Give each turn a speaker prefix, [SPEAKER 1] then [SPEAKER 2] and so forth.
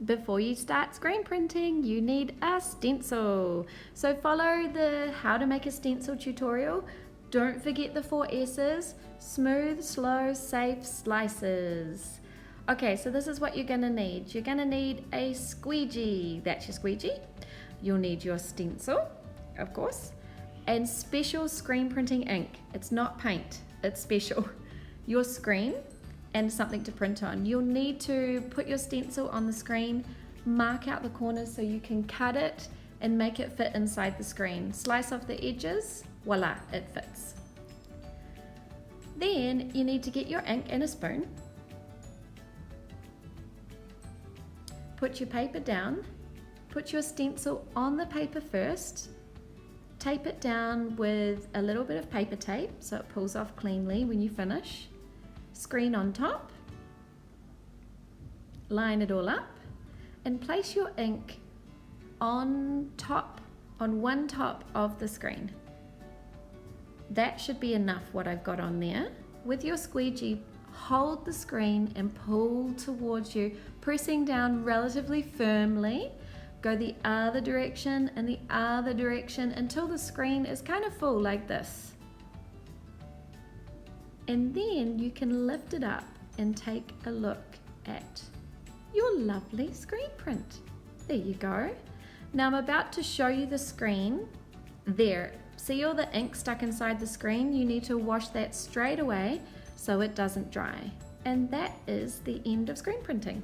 [SPEAKER 1] Before you start screen printing, you need a stencil. So follow the how to make a stencil tutorial. Don't forget the 4 S's: smooth, slow, safe, slices. Okay, so this is what you're gonna need. You're gonna need a squeegee, that's your squeegee. You'll need your stencil, of course, and special screen printing ink. It's not paint, it's special. Your screen and something to print on. You'll need to put your stencil on the screen, mark out the corners so you can cut it and make it fit inside the screen. Slice off the edges, voila, it fits. Then you need to get your ink and a spoon. Put your paper down, put your stencil on the paper first, tape it down with a little bit of paper tape so it pulls off cleanly when you finish. Screen on top, line it all up, and place your ink on one top of the screen. That should be enough what I've got on there. With your squeegee, hold the screen and pull towards you, pressing down relatively firmly. Go the other direction and the other direction until the screen is kind of full like this. And then you can lift it up and take a look at your lovely screen print. There you go. Now I'm about to show you the screen. There, see all the ink stuck inside the screen? You need to wash that straight away so it doesn't dry. And that is the end of screen printing.